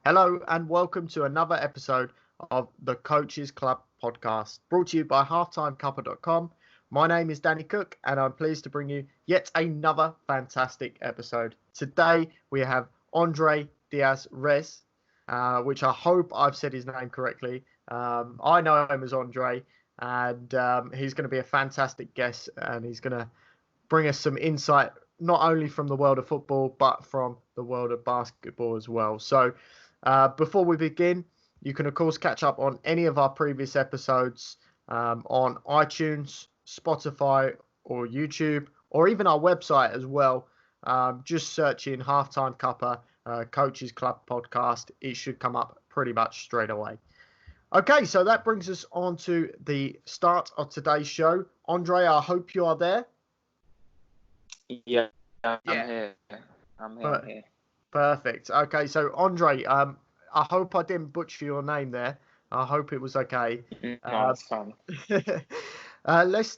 Hello and welcome to another episode of the Coaches Club podcast, brought to you by halftimecuppa.com. My name is Danny Cook and I'm pleased to bring you yet another fantastic episode. Today we have Andre Dias Reis, which I hope I've said his name correctly. I know him as Andre, and he's going to be a fantastic guest, and he's going to bring us some insight not only from the world of football but from the world of basketball as well. So before we begin, you can of course catch up on any of our previous episodes on iTunes, Spotify, or YouTube, or even our website as well. Just search in Halftime Cuppa Coaches Club podcast. It should come up pretty much straight away. Okay, so that brings us on to the start of today's show. Andre, I hope you are there. Yeah, I'm here. I'm here. Perfect. Okay, so Andre, I hope I didn't butcher your name there. I hope it was okay. No, it's fine. Let's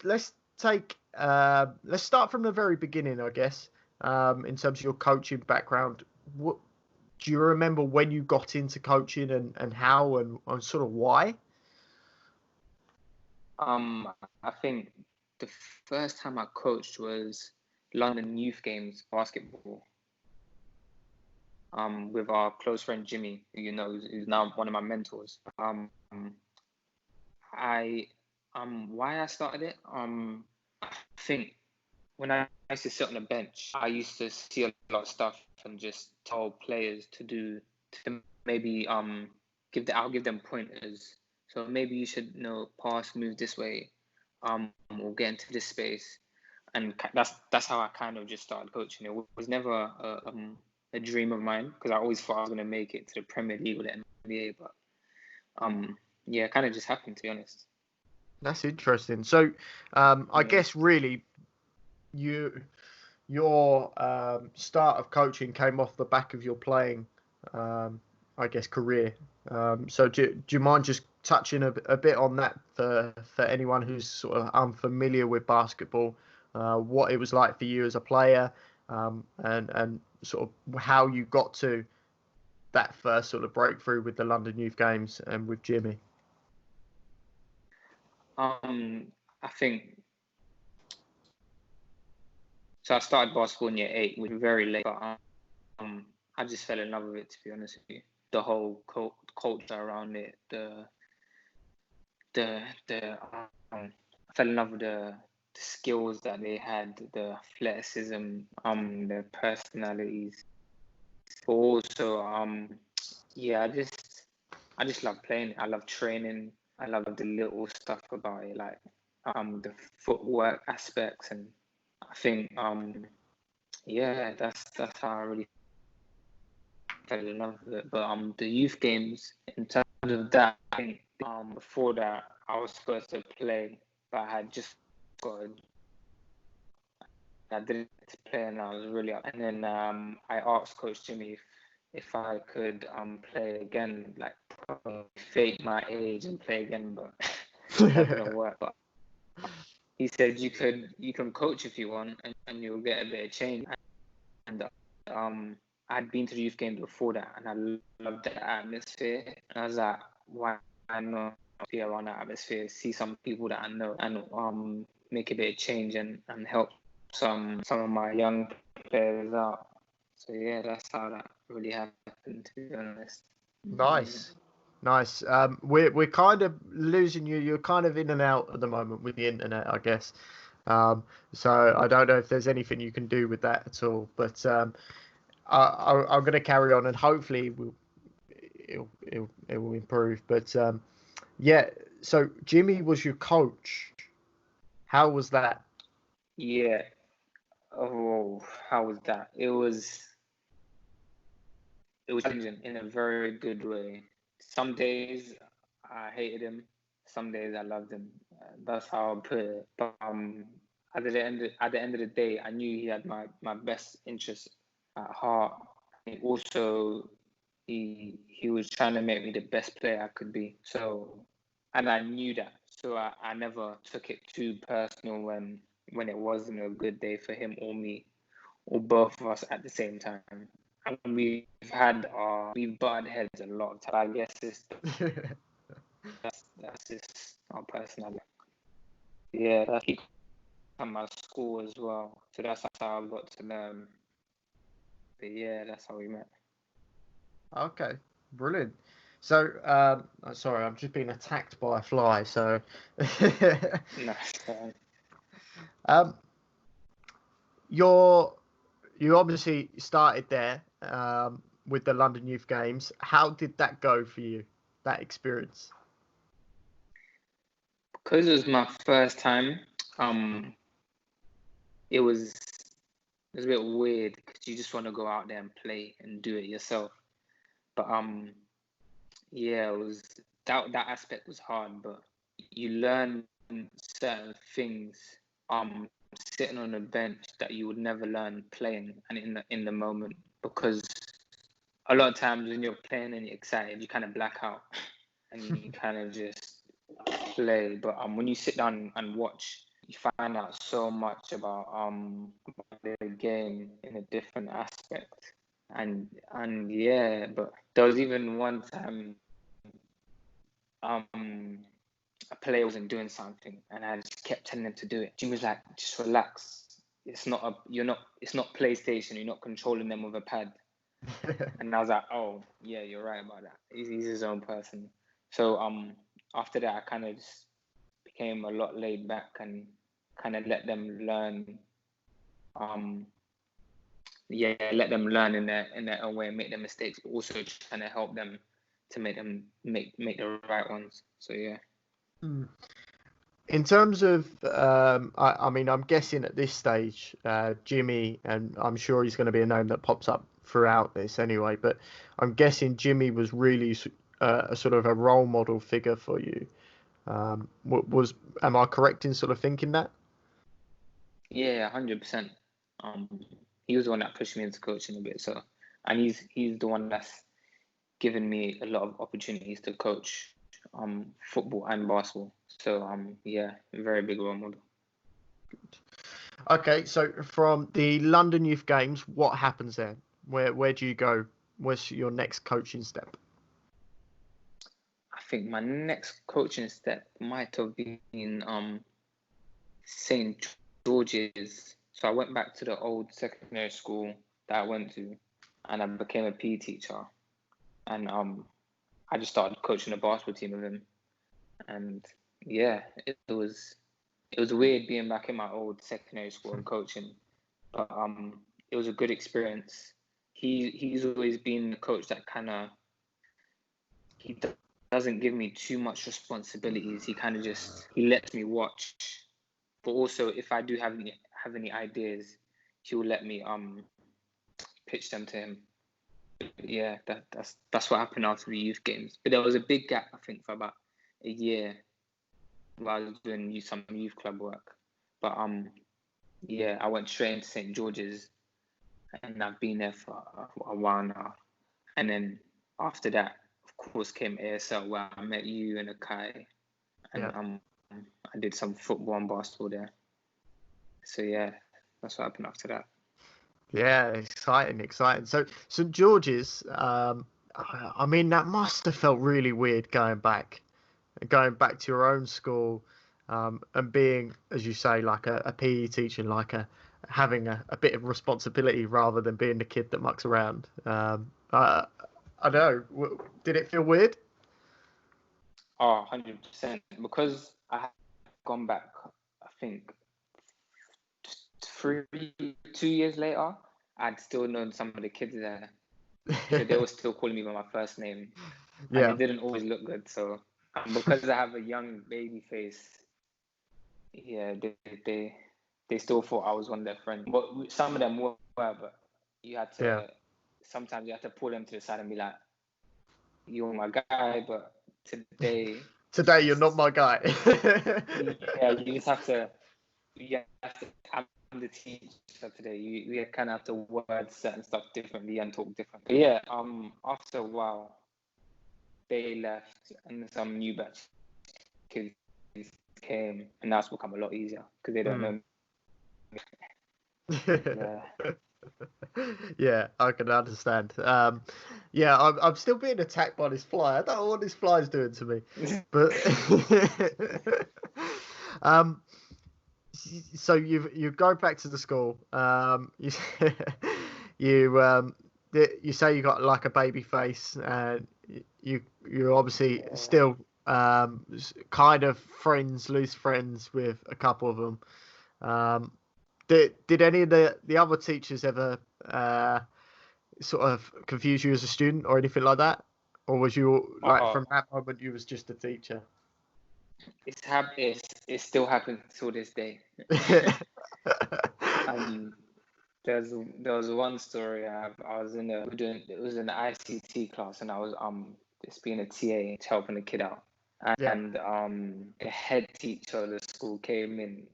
start from the very beginning, I guess. In terms of your coaching background, do you remember when you got into coaching and how and sort of why? I think the first time I coached was London Youth Games basketball. With our close friend Jimmy, who you know is now one of my mentors. Why I started it. I think when I used to sit on the bench, I used to see a lot of stuff and just tell players to maybe I'll give them pointers. So maybe you should pass, move this way, or get into this space, and that's how I kind of just started coaching. It was never a dream of mine because I always thought I was going to make it to the Premier League or the NBA, but it kind of just happened, to be honest. That's interesting. So I guess really your start of coaching came off the back of your playing, I guess, career. So do you mind just touching a bit on that for anyone who's sort of unfamiliar with basketball, what it was like for you as a player, and sort of how you got to that first sort of breakthrough with the London Youth Games and with Jimmy? I think so. I started basketball in year 8, which was very late, but I just fell in love with it, to be honest with you. The whole culture around it, I fell in love with the skills that they had, the athleticism, their personalities. Also, I just love playing. I love training. I love the little stuff about it, like the footwork aspects, and I think that's how I really fell in love with it. But the youth games, in terms of that, I think before that I was supposed to play, but I had just got I didn't play, and I was really up. And then I asked Coach Jimmy if I could play again, like fake my age and play again, but that didn't work. But he said you can coach if you want, and you'll get a bit of change. And I'd been to the youth games before that, and I loved the atmosphere. And I was like, why not be around that atmosphere, see some people that I know, and make a bit of change and help some of my young players out. So yeah, that's how that really happened, to be honest. Nice. We're kind of losing you. You're kind of in and out at the moment with the internet, I guess. So I don't know if there's anything you can do with that at all. But I'm going to carry on, and hopefully it will improve. But yeah. So Jimmy was your coach. How was that? Yeah. Oh, how was that? It was challenging in a very good way. Some days I hated him, some days I loved him. That's how I put it. But at the end of the day, I knew he had my best interest at heart. And also, he was trying to make me the best player I could be. So, and I knew that. So I never took it too personal when it wasn't a good day for him or me, or both of us at the same time. And we've butted heads a lot of times. I guess that's just our personality. Yeah, that's at my school as well. So that's how I got to learn. But yeah, that's how we met. Okay, brilliant. So, sorry, I'm just being attacked by a fly. So, No, um, you obviously started there with the London Youth Games. How did that go for you? That experience? because it was my first time. It was a bit weird because you just want to go out there and play and do it yourself. But yeah, it was that aspect was hard, but you learn certain things sitting on a bench that you would never learn playing and in the moment, because a lot of times when you're playing and you're excited, you kind of black out and you kind of just play. But when you sit down and watch, you find out so much about the game in a different aspect. And yeah, but there was even one time a player wasn't doing something and I just kept telling him to do it. Jim was like, just relax. It's not PlayStation, you're not controlling them with a pad. And I was like, oh yeah, you're right about that. He's his own person. So after that I kind of just became a lot laid back and kind of let them learn let them learn in their own way and make their mistakes, but also trying to help them to make the right ones. So yeah. In terms of, I mean, I'm guessing at this stage, Jimmy, and I'm sure he's going to be a name that pops up throughout this anyway, but I'm guessing Jimmy was really a sort of a role model figure for you. Am I correct in sort of thinking that? Yeah, 100%. He was the one that pushed me into coaching a bit. So, and he's the one that's given me a lot of opportunities to coach football and basketball. So yeah, a very big role model. Okay, so from the London Youth Games, what happens then? Where do you go? Where's your next coaching step? I think my next coaching step might have been St. George's. So I went back to the old secondary school that I went to, and I became a PE teacher. And I just started coaching the basketball team with him. And yeah, it was weird being back in my old secondary school and coaching, but it was a good experience. He's always been the coach that kind of he doesn't give me too much responsibilities. He kind of just he lets me watch, but also if I do have any ideas, he will let me pitch them to him. Yeah, that's what happened after the youth games. But there was a big gap, I think, for about a year while I was doing some youth club work. But yeah, I went straight into St. George's, and I've been there for a while now. And then after that, of course, came ASL, where I met you and Akai, and Yeah. I did some football and basketball there. So yeah, that's what happened after that. Yeah, exciting. So St. George's, I mean, that must have felt really weird going back to your own school, and being, as you say, like a PE teacher, like having a bit of responsibility rather than being the kid that mucks around. I don't know. Did it feel weird? Oh, 100%. Because I had gone back, I think, 2 years later, I'd still known some of the kids there. So they were still calling me by my first name, and Yeah. it didn't always look good. So because I have a young baby face, yeah, they still thought I was one of their friends. But some of them were, but you had Yeah. to sometimes you had to pull them to the side and be like, "You're my guy," but today, Today, you're not my guy. yeah, you just have to. You have to. I'm the teacher today. You kind of have to word certain stuff differently and talk differently. But yeah. After a while, they left, and some new batch kids came, and now it's become a lot easier because they don't know me. Yeah. Yeah, I can understand. Yeah, I'm still being attacked by this fly. I don't know what this fly's doing to me, but um, so you go back to the school. You you say you got like a baby face, and you're obviously Yeah. still kind of friends, loose friends with a couple of them. Um, did any of the other teachers ever sort of confuse you as a student or anything like that, or was you like Oh, from that moment you was just a teacher? it still happens to this day. Um, there's there was one story I was in it was an ICT class, and I was just being a TA helping the kid out, Yeah. and the head teacher of the school came in,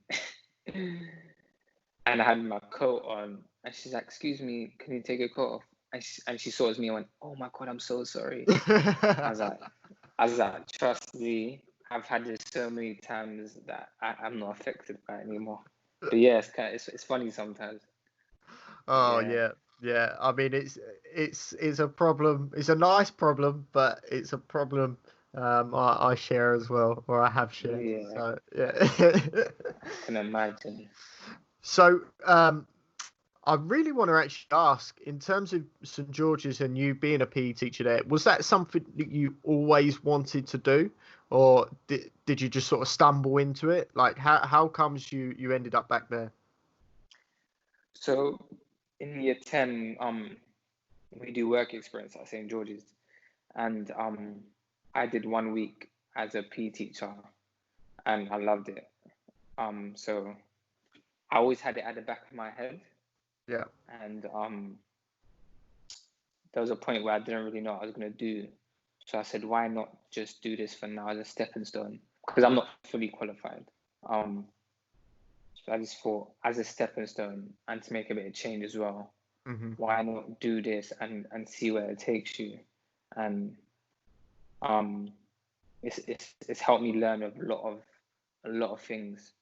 and I had my coat on, and she's like, "Excuse me, can you take your coat off?" And she saw it was me and went, "Oh my God, I'm so sorry." I was like, trust me, I've had this so many times that I'm not affected by it anymore. But yeah, it's funny sometimes. But Oh yeah, yeah, yeah. I mean, it's a problem. It's a nice problem, but it's a problem I share as well, or I have shared. yeah, So yeah. I can imagine. So I really want to actually ask, in terms of St George's and you being a PE teacher there, was that something that you always wanted to do, or did you just sort of stumble into it? Like, how comes you ended up back there? So in year 10, we do work experience at St. George's, and I did 1 week as a PE teacher, and I loved it. So I always had it at the back of my head, Yeah. and there was a point where I didn't really know what I was gonna do. So I said, why not just do this for now as a stepping stone? Because I'm not fully qualified. Um, so I just thought, as a stepping stone and to make a bit of change as well, Hmm. why not do this and see where it takes you? And um, it's helped me learn a lot of things,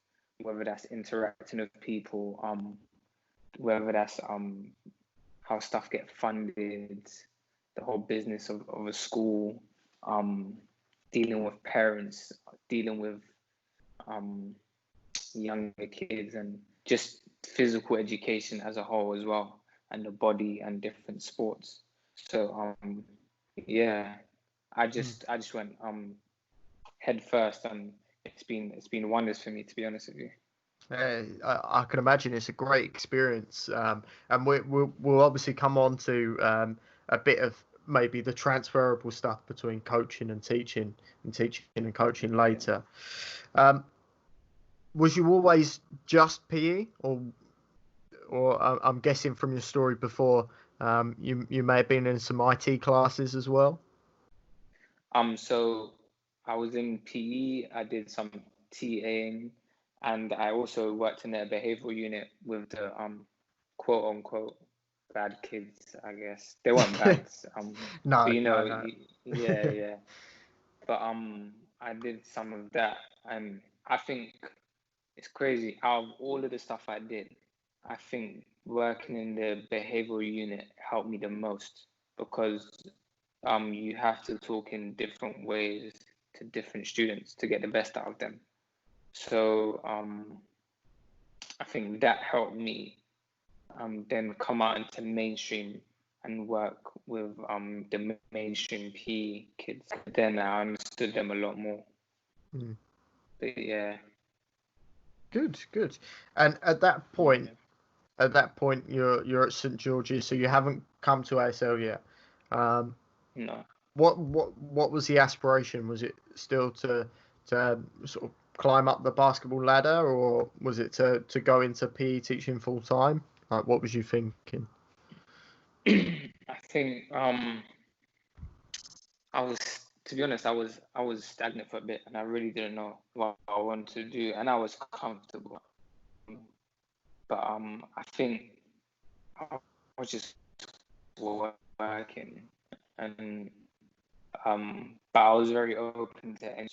whether that's interacting with people, whether that's how stuff get funded, the whole business of a school, um, dealing with parents, dealing with um, younger kids, and just physical education as a whole as well, and the body and different sports. So yeah, I just went head first, and it's been wonders for me, to be honest with you. I can imagine it's a great experience, and we'll obviously come on to a bit of maybe the transferable stuff between coaching and teaching and coaching Yeah. later. Um, was you always just PE, or I'm guessing from your story before, you may have been in some IT classes as well? So I was in PE, I did some TAing, and I also worked in their behavioral unit with the quote unquote bad kids, I guess. They weren't bad, but No, you no, know, no. yeah, yeah. But I did some of that, and I think it's crazy. Out of all of the stuff I did, I think working in the behavioral unit helped me the most because you have to talk in different ways to different students to get the best out of them. So I think that helped me then come out into mainstream and work with the mainstream P kids. Then I understood them a lot more. Mm. But yeah, Good, good. And yeah, at that point, you're at St George's, so you haven't come to ASL yet. Um, no. what was the aspiration? Was it still to sort of climb up the basketball ladder, or was it to go into PE teaching full time? Like, what was you thinking? I think I was, to be honest, I was stagnant for a bit, and I really didn't know what I wanted to do, and I was comfortable. But I think I was just working, and but I was very open to any.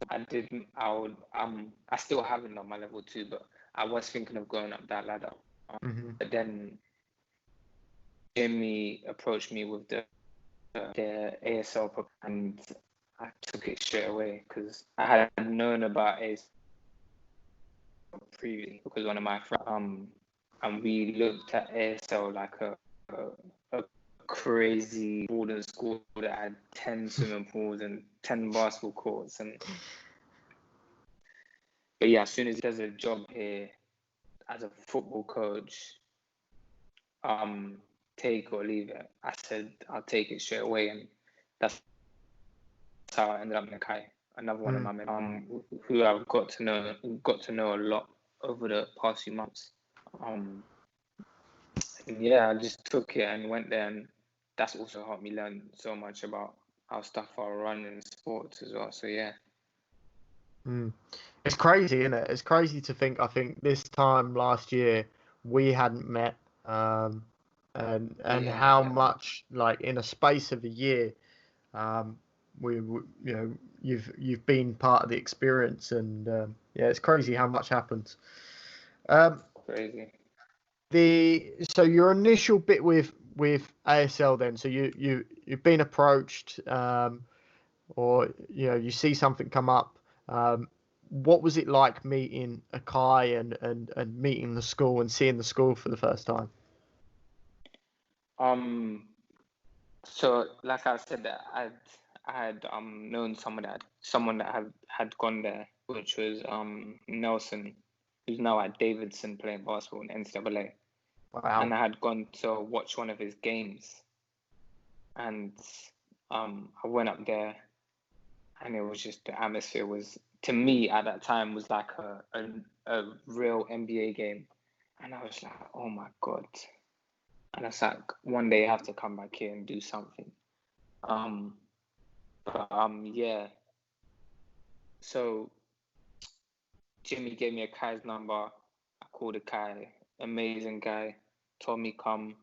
I didn't. I would. I still haven't on my level 2, but I was thinking of going up that ladder. Hmm. But then Jimmy approached me with the ASL and I took it straight away because I had known about ASL previously because one of my friends and we looked at ASL like a crazy boarding school that had 10 swimming pools and 10 basketball courts but yeah, as soon as he does a job here as a football coach, take or leave it. I said I'll take it straight away, and that's how I ended up in Kai. Another one of my men, who I've got to know a lot over the past few months. And yeah, I just took it and went there, and that's also helped me learn so much about how stuff are run in sports as well. So yeah. It's crazy, isn't it? It's crazy to think. I think this time last year we hadn't met, and how much, like, in a space of a year, you've been part of the experience, and yeah, it's crazy how much happens. Crazy. So your initial bit with ASL then, so you've been approached, or you see something come up. What was it like meeting Akai and meeting the school and seeing the school for the first time? So like I said, I had known someone that had gone there, which was Nelson, who's now at Davidson playing basketball in NCAA. Wow. And I had gone to watch one of his games, and I went up there, and it was just, the atmosphere was, to me at that time, was like a real NBA game, and I was like, oh my God. And I was like, one day I have to come back here and do something. Yeah. So Jimmy gave me Akai's number. I called Akai, amazing guy. Told me come,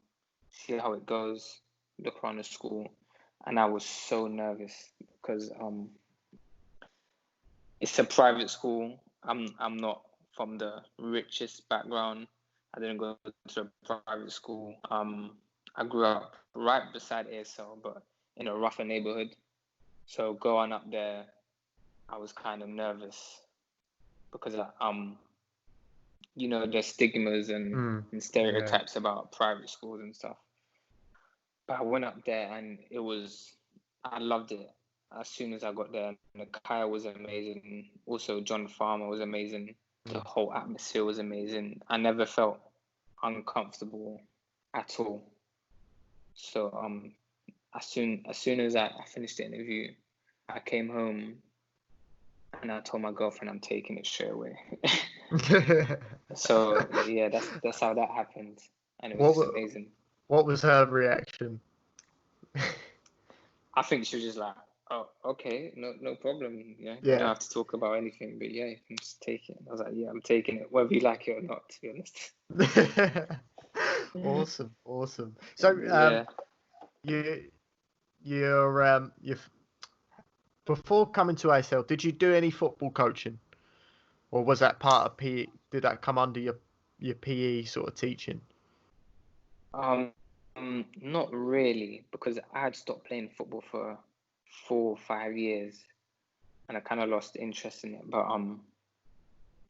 see how it goes, look around the school. And I was so nervous because it's a private school. I'm not from the richest background. I didn't go to a private school. I grew up right beside ASL, but in a rougher neighborhood. So going up there, I was kind of nervous because there's stigmas and stereotypes about private schools and stuff. But I went up there and I loved it as soon as I got there. And Kaya was amazing. Also, John Farmer was amazing. The whole atmosphere was amazing. I never felt uncomfortable at all. So as soon as I finished the interview, I came home and I told my girlfriend I'm taking it straight away. So yeah, that's how that happened, and it was just amazing. What was her reaction? I think she was just like, "Oh, okay, no problem. Yeah, you don't have to talk about anything, but yeah, you can just take it." I was like, "Yeah, I'm taking it, whether you like it or not." To be honest. Awesome. So you're before coming to ASL, did you do any football coaching, or was that part of PE? Did that come under your PE sort of teaching? Not really, because I had stopped playing football for 4 or 5 years, and I kind of lost interest in it. But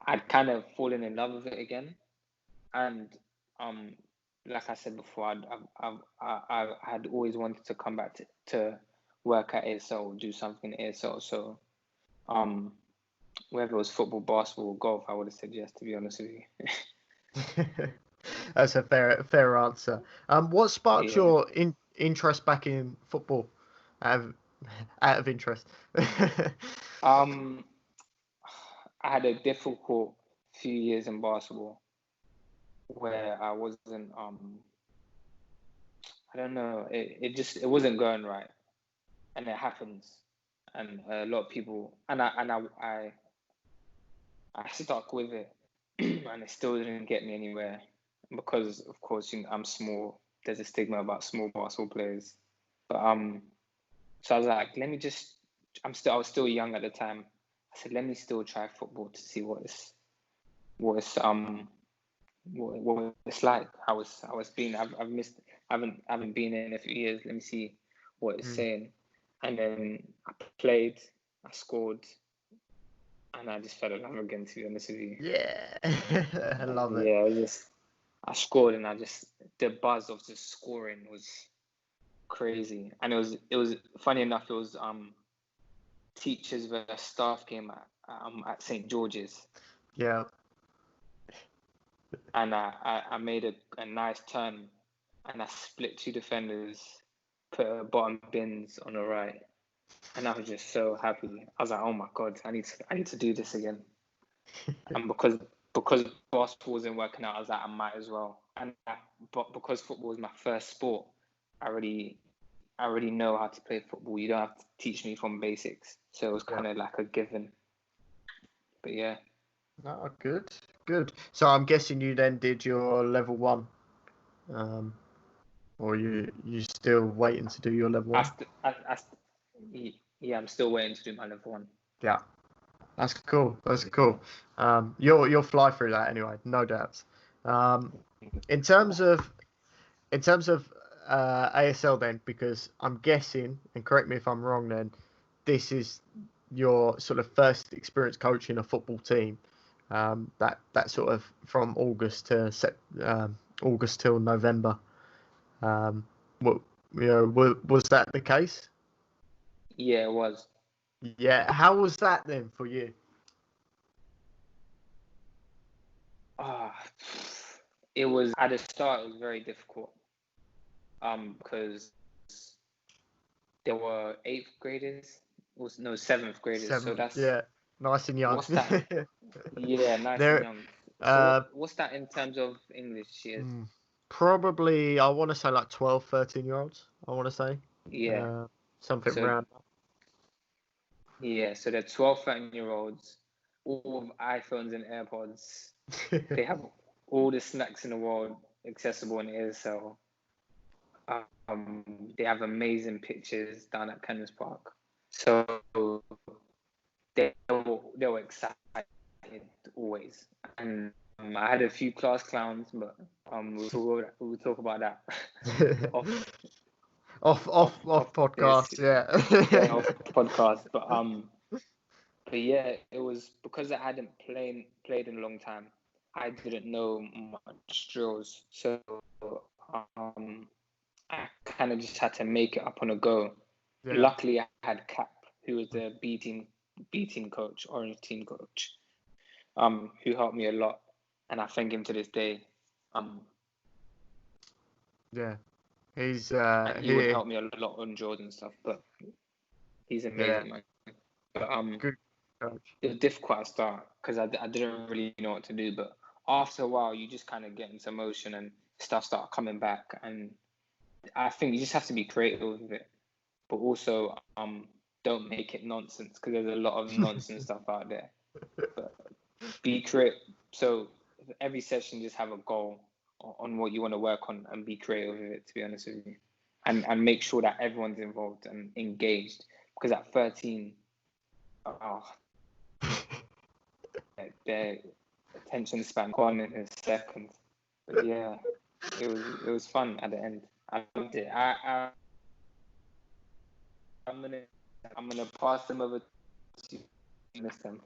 I'd kind of fallen in love with it again, and like I said before, I had always wanted to come back to work at ASL, do something at ASL. So whether it was football, basketball, or golf, I would have said yes, to be honest with you. That's a fair answer. What sparked your interest back in football? Out of interest. I had a difficult few years in basketball where I wasn't I don't know, it wasn't going right, and it happens, and a lot of people, and I stuck with it, and it still didn't get me anywhere because, of course, I'm small. There's a stigma about small basketball players, but so I was like, I was still young at the time. I said, let me still try football to see what it's what it's like. I was being. I've missed. I haven't been in a few years. Let me see what it's saying. And then I played. I scored. And I just fell in love again, to be honest with you. Yeah, I love it. Yeah, I scored, and the buzz of just scoring was crazy. And it was funny enough. It was teachers versus staff game at St. George's, Yeah. and I made a nice turn, and I split two defenders, put a bottom bins on the right, and I was just so happy. I was like, oh my god, I need to do this again. And because basketball wasn't working out, I was like, I might as well. But because football was my first sport, I already know how to play football. You don't have to teach me from basics, so it was kind of like a given. But yeah. Oh, good. So I'm guessing you then did your level 1, or you still waiting to do your level 1? Yeah, I'm still waiting to do my level 1. Yeah, that's cool. You'll fly through that anyway, no doubts. In terms of ASL then, because I'm guessing, and correct me if I'm wrong then, this is your sort of first experience coaching a football team. That sort of from August till November. Was that the case? Yeah, it was. Yeah. How was that then for you? It was at the start. It was very difficult. Because there were 8th graders, no 7th graders. So that's nice and young. what's that? Yeah, nice and There, young. So what's that in terms of English years? Probably, I want to say like 12, 13-year-olds. I want to say. Yeah. Something around. Yeah, so they're 12, 13-year-olds, all with iPhones and AirPods. They have all the snacks in the world accessible in ASL. They have amazing pictures down at Kenneth Park. So they were excited always. And I had a few class clowns, but we'll talk about that off podcast, yeah. Off podcast. But yeah, it was because I hadn't played in a long time. I didn't know much drills, so I kind of just had to make it up on a go. Yeah. Luckily, I had Cap, who was the B team coach, Orange team coach, who helped me a lot, and I thank him to this day. Yeah, he would help me a lot on drills and stuff, but he's amazing, man. But good coach. It was difficult at the start because I didn't really know what to do, but after a while, you just kind of get into motion and stuff start coming back, and I think you just have to be creative with it, but also don't make it nonsense because there's a lot of nonsense stuff out there. But be creative. So every session, just have a goal on what you want to work on and be creative with it. To be honest with you, and make sure that everyone's involved and engaged. Because at 13, their attention span gone in a second. But yeah, it was fun at the end. I loved it. I'm gonna pass them over to you next time.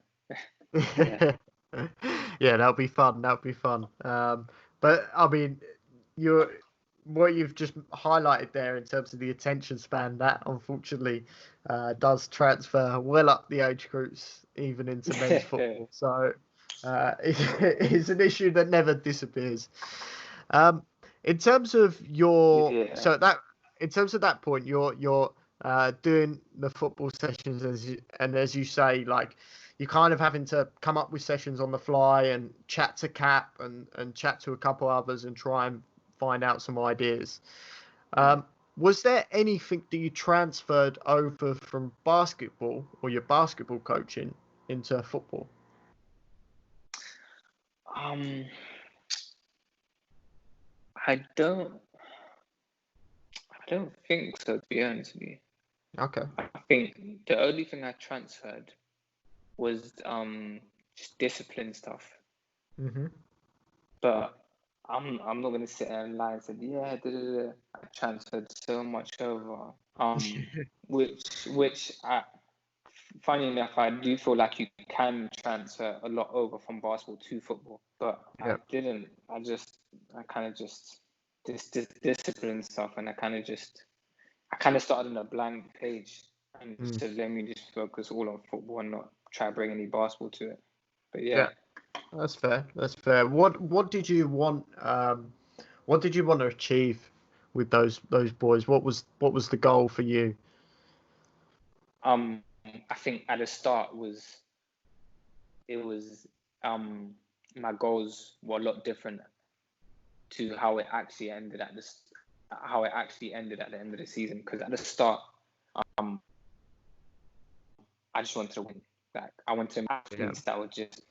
Yeah, that'll be fun. But I mean, what you've just highlighted there in terms of the attention span, that unfortunately does transfer well up the age groups, even into men's football. So it's an issue that never disappears. In terms of in terms of that point, you're doing the football sessions as you say, like you're kind of having to come up with sessions on the fly and chat to Cap and chat to a couple others and try and find out some ideas. Was there anything that you transferred over from basketball or your basketball coaching into football? I don't think so, to be honest with you. Okay. I think the only thing I transferred was just discipline stuff. Mm-hmm. But I'm not gonna sit there and lie and say, yeah, I transferred so much over. Which funny enough, I do feel like you can transfer a lot over from basketball to football, but Yeah. I didn't. I kind of just this discipline stuff, and I kind of started on a blank page and Mm. said, let me just focus all on football and not try to bring any basketball to it. But yeah. Yeah. That's fair. That's fair. What did you want? What did you want to achieve with those boys? What was the goal for you? I think at the start it was my goals were a lot different to how it actually ended at the end of the season. Because at the start, um, I just wanted to win. Like I wanted Yeah. athletes that were just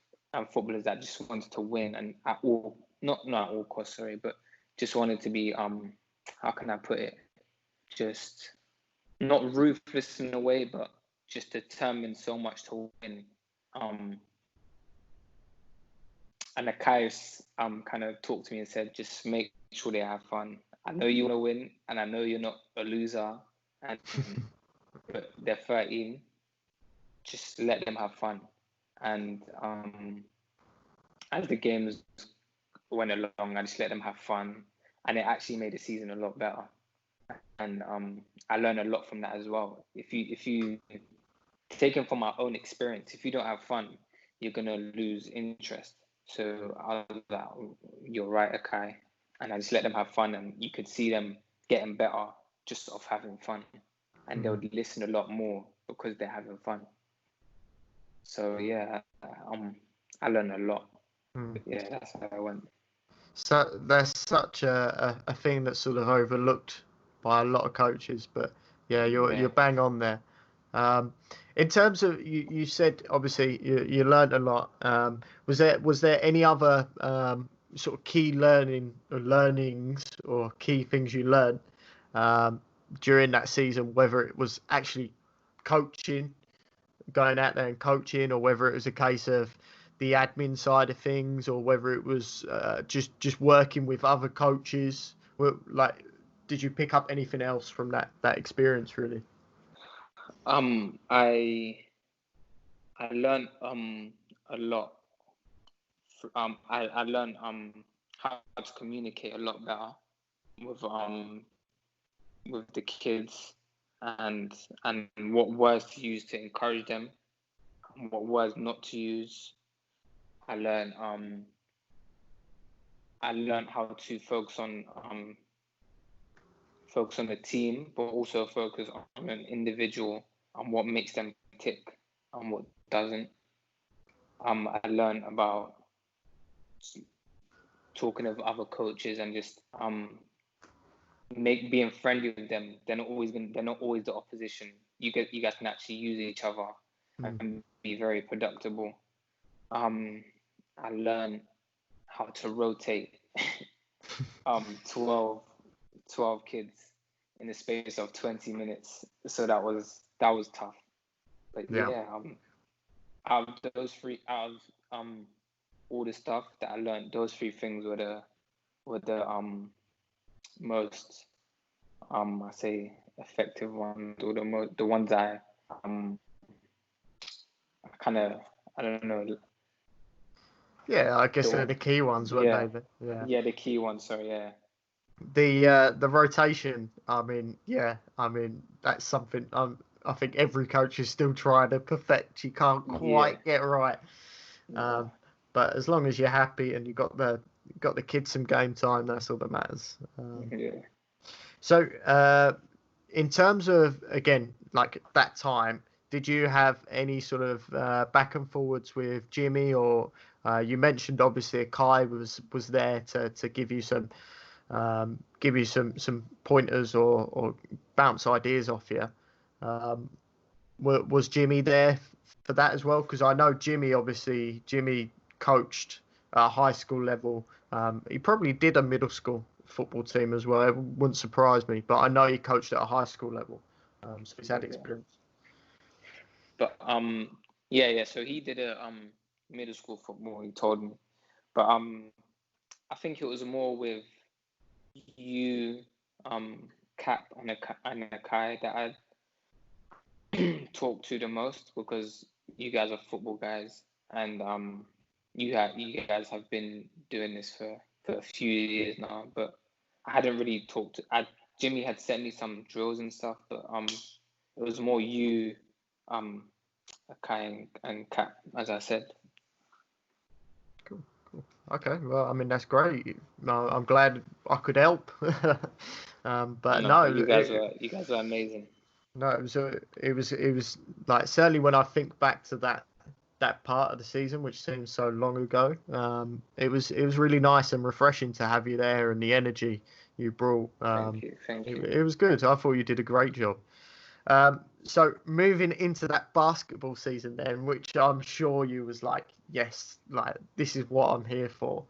footballers that just wanted to win and at all, not at all costs, sorry, but just wanted to be how can I put it? Just not ruthless in a way, but just determined so much to win. And Akai's kind of talked to me and said, just make sure they have fun. I know you want to win, and I know you're not a loser, and but they're 13. Just let them have fun. And as the games went along, I just let them have fun, and it actually made the season a lot better. And I learned a lot from that as well. If you taken from my own experience, if you don't have fun, you're gonna lose interest. So I was like, you're right, Akai. And I just let them have fun, and you could see them getting better just off having fun. And they would listen a lot more because they're having fun. So yeah, I learned a lot. Mm. Yeah, that's how I went. So there's such a thing that's sort of overlooked by a lot of coaches, but yeah, you're Yeah. bang on there. In terms of you said obviously you learned a lot. Was there any other sort of key learnings or key things you learned during that season, whether it was actually coaching, going out there and coaching, or whether it was a case of the admin side of things, or whether it was just working with other coaches? Like, did you pick up anything else from that experience, really? I learned a lot. I learned how to communicate a lot better with the kids and what words to use to encourage them and what words not to use. I learned how to focus on the team, but also focus on an individual and what makes them tick and what doesn't. I learned about talking of other coaches and just being friendly with them. They're not always the opposition. You guys can actually use each other and be very productive. I learned how to rotate 12, 12 kids in the space of 20 minutes. So that was tough. But Yeah. yeah, out of those three, out of all the stuff that I learned, those three things were the most I say effective ones, or the ones I kind of, I don't know. Yeah, I guess they're the key ones, weren't Yeah, they? Yeah. yeah, the key ones. So yeah, The rotation. I mean that's something I think every coach is still trying to perfect. You can't yeah, quite get right. yeah, But as long as you're happy and you got the kids some game time, that's all that matters. yeah. So in terms of again like that time, did you have any sort of back and forwards with Jimmy, or you mentioned obviously Kai was there to give you some pointers or bounce ideas off you. Um, was Jimmy there for that as well? Because I know Jimmy coached at a high school level. He probably did a middle school football team as well. It wouldn't surprise me, but I know he coached at a high school level. So he's had Yeah. experience. But yeah. So he did a middle school football. He told me, but I think it was more with you, Cap and Akai that I talked to the most, because you guys are football guys, and you guys have been doing this for a few years now. But I hadn't really talked to. Jimmy had sent me some drills and stuff, but it was more you, Akai and Cap, as I said. Cool. Okay, well, I mean, that's great. I'm glad I could help. But no, You guys were amazing. no, it was like, certainly when I think back to that part of the season, which seems so long ago, it was really nice and refreshing to have you there, and the energy you brought. Thank you. It was good. I thought you did a great job. So moving into that basketball season then, which I'm sure you was like, yes, like this is what I'm here for.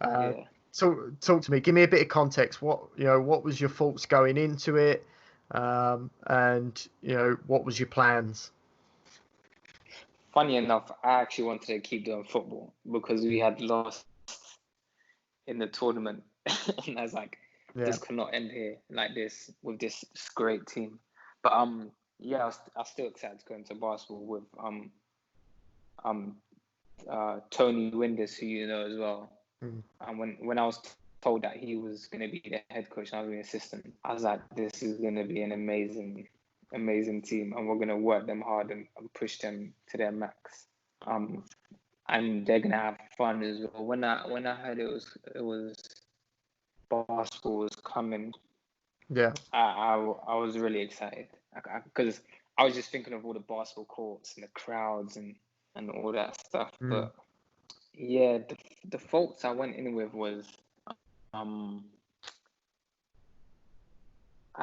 Yeah. So talk to me. Give me a bit of context. What was your thoughts going into it, and what was your plans? Funny enough, I actually wanted to keep doing football because we had lost in the tournament, and I was like, Yeah, this cannot end here like this with this great team. But yeah, I was still excited to go into basketball with Tony Windus, who you know as well. And when I was told that he was going to be the head coach and I was the assistant, I was like, this is going to be an amazing team, and we're going to work them hard and push them to their max. And they're going to have fun as well. When I heard it was basketball was coming, yeah, I was really excited, because I was just thinking of all the basketball courts and the crowds and all that stuff. But yeah, the faults I went in with was I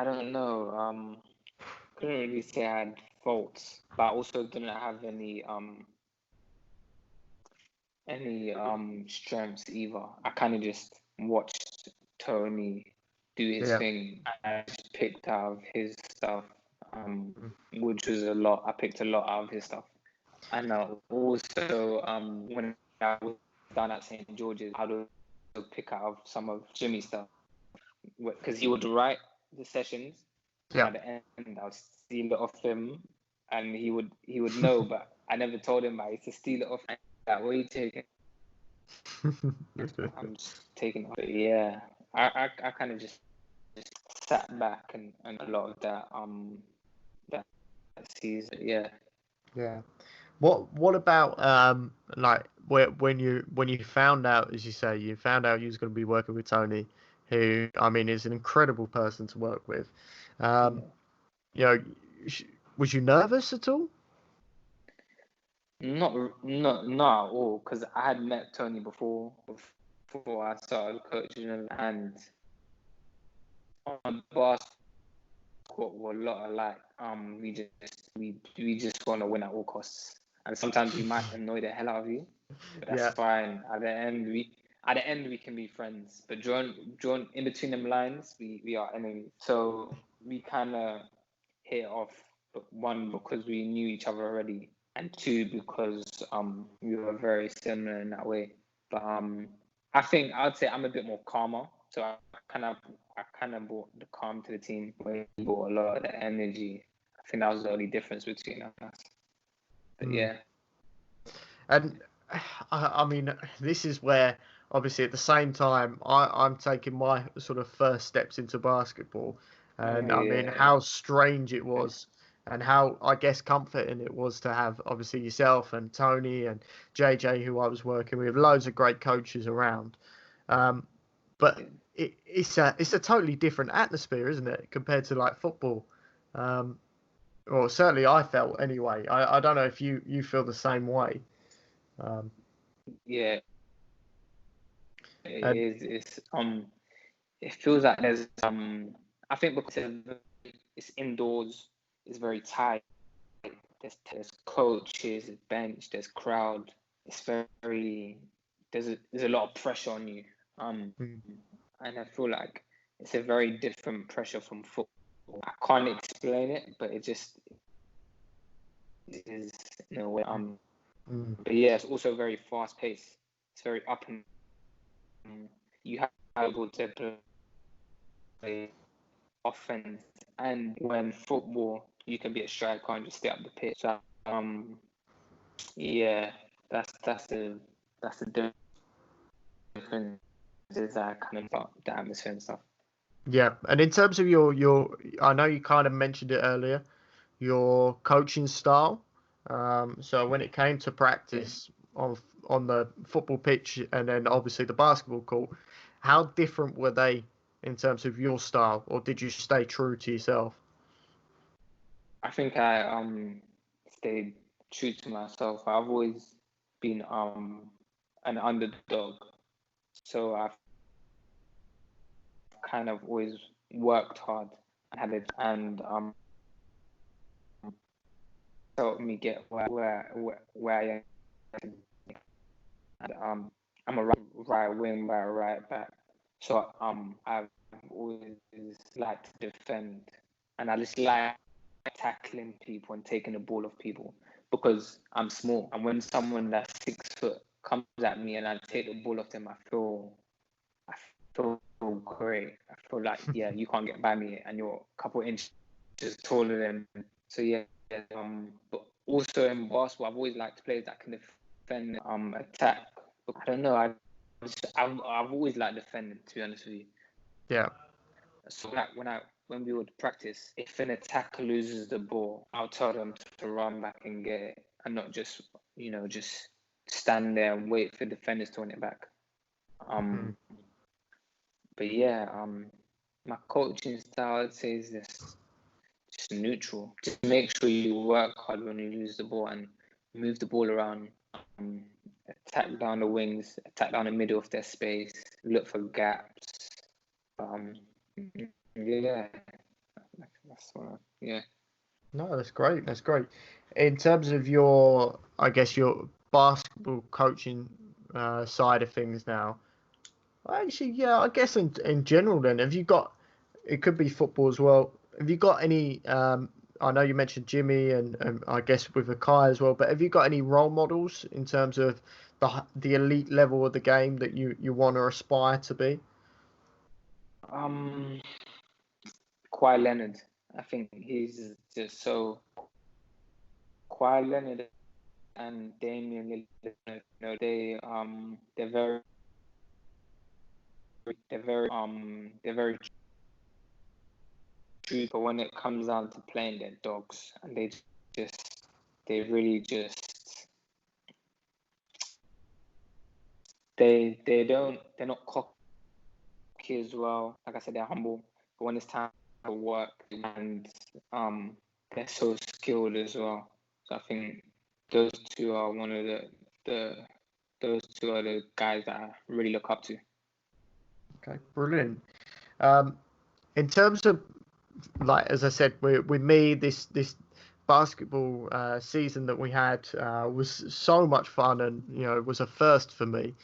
don't know, couldn't really say I had faults, but I also didn't have any strengths either. I kind of just watched Tony do his yeah. thing. I just picked out of his stuff, which was a lot. I picked a lot out of his stuff. And also, when I was down at St. George's, I would pick out of some of Jimmy's stuff, because he would write the sessions, and Yeah. at the end, I would steal it off him, and he would know, but I never told him. I used to steal it off. Like, what are you taking? I'm just taking it. But yeah, I kind of just sat back and a lot of that season. Yeah. Yeah. What about like when you found out, as you say, you found out you was going to be working with Tony, who, I mean, is an incredible person to work with. Yeah. You know, was you nervous at all? Not at all, because I had met Tony before I started coaching him, and on basketball we're a lot alike. We just want to win at all costs, and sometimes we might annoy the hell out of you, but that's Yeah. fine. At the end we can be friends, but drawn in between them lines, we are enemies. So we kind of hit it off, but one, because we knew each other already, and two, because we were very similar in that way. But I think I'd say I'm a bit more calmer, so I kind of brought the calm to the team, where he brought a lot of the energy. I think that was the only difference between us. But yeah. And I mean, this is where, obviously, at the same time, I'm taking my sort of first steps into basketball, and I mean, Yeah. how strange it was, and how, I guess, comforting it was to have, obviously, yourself and Tony and JJ, who I was working with, loads of great coaches around. But it's a totally different atmosphere, isn't it, compared to like football? Or certainly I felt anyway. I don't know if you feel the same way. Yeah. And It's it feels like there's I think because it's indoors, it's very tight. There's coaches, there's bench, there's crowd. It's very there's a lot of pressure on you. And I feel like it's a very different pressure from football. I can't explain it, but it just is in a way. But yeah, it's also very fast paced. It's very up and you have to be able to play offense, and when football, you can be a striker and just stay up the pitch. So, yeah, that's the difference. Is that kind of about the atmosphere and stuff. Yeah, and in terms of I know you kind of mentioned it earlier, your coaching style. So when it came to practice on the football pitch and then obviously the basketball court, how different were they in terms of your style, or did you stay true to yourself? I think I stayed true to myself. I've always been an underdog, so I've kind of always worked hard and had it, and helped me get where I am. And I'm a right wing by a right back, so I've always liked to defend, and I just like tackling people and taking the ball off people because I'm small. And when someone that's 6 foot comes at me and I take the ball off them, I feel great. I feel like, yeah, you can't get by me and you're a couple inches taller than me. So yeah, but also in basketball, I've always liked players that can defend, attack. But I don't know. I've always liked defending, to be honest with you. Yeah. So like when we would practice, if an attacker loses the ball, I'll tell them to run back and get it, and not just just stand there and wait for defenders to win it back. But yeah, my coaching style, I'd say, is just neutral. Just make sure you work hard when you lose the ball and move the ball around. Attack down the wings, attack down the middle of their space, look for gaps. Yeah, that's what. Yeah. No, that's great. That's great. In terms of I guess your basketball coaching side of things now, actually, yeah, I guess in general then, have you got, it could be football as well, have you got any, I know you mentioned Jimmy and I guess with Akai as well, but have you got any role models in terms of the elite level of the game that you want to aspire to be? Kawhi Leonard. I think he's just so. Kawhi Leonard and Damian Lillard, they're very true, but when it comes down to playing, they're dogs, and they really just they're not cocky as well. Like I said, they're humble, but when it's time to work, and they're so skilled as well. So I think those two are one of those two are the guys that I really look up to. Okay, brilliant. In terms of, like as I said, with me, this basketball season that we had was so much fun, and it was a first for me.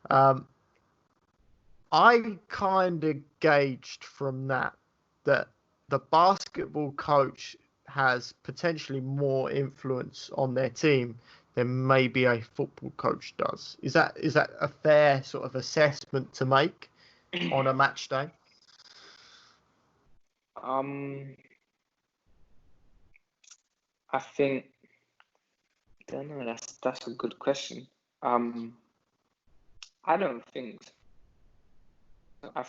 I kind of gauged from that the basketball coach has potentially more influence on their team than maybe a football coach does. Is that a fair sort of assessment to make on a match day? I think I don't know. That's a good question. I don't think so.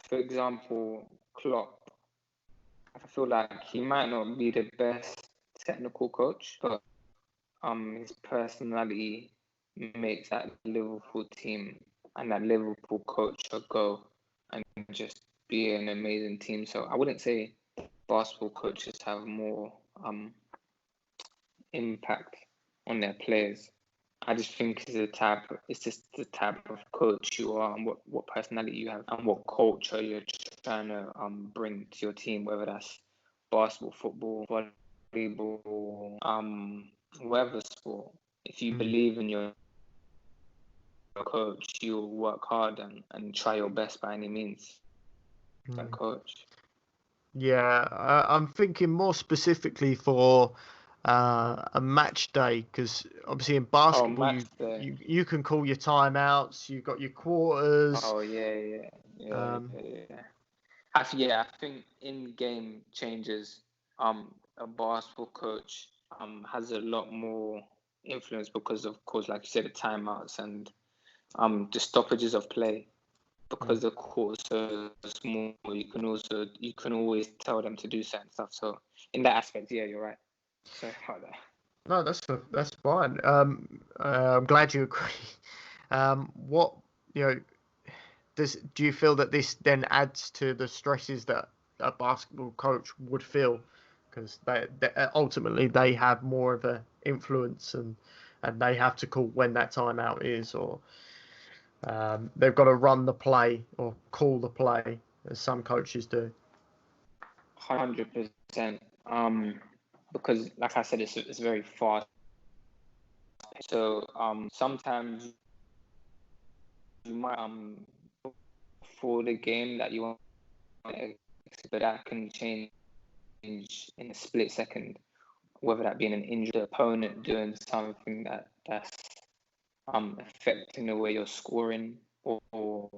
For example, Klopp. I feel like he might not be the best technical coach, but his personality makes that Liverpool team and that Liverpool coach go and just be an amazing team. So I wouldn't say basketball coaches have more impact on their players. I just think it's just the type of coach you are and what personality you have and what culture you're trying to bring to your team, whether that's basketball, football, volleyball, whatever sport. If you believe in your coach, you'll work hard and try your best by any means. That coach. Yeah, I'm thinking more specifically for a match day, because obviously in basketball you can call your timeouts, you've got your quarters. Oh yeah. Yeah, Um, yeah. I think in-game changes, a basketball coach has a lot more influence because of course, like you said, the timeouts and the stoppages of play. Because the court's so small, you can always tell them to do certain stuff. So in that aspect, yeah, you're right. Sorry about that. no, that's fine. I'm glad you agree. What you know, do you feel that this then adds to the stresses that a basketball coach would feel? Because they ultimately they have more of a influence and they have to call when that timeout is, or they've got to run the play or call the play, as some coaches do. 100%. Because like I said, it's very fast. So sometimes you might for the game that you want, but that can change in a split second. Whether that be an injured opponent doing something that's affecting the way you're scoring, or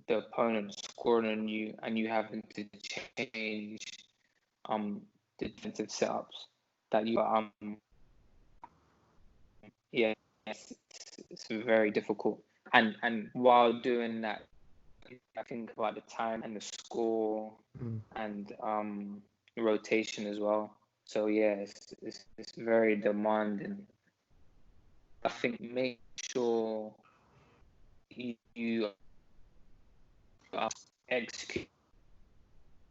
the opponent scoring on you and you having to change the defensive setups that you are yeah, it's very difficult. And while doing that, I think about the time and the score and rotation as well. So yeah, it's very demanding. I think make sure you execute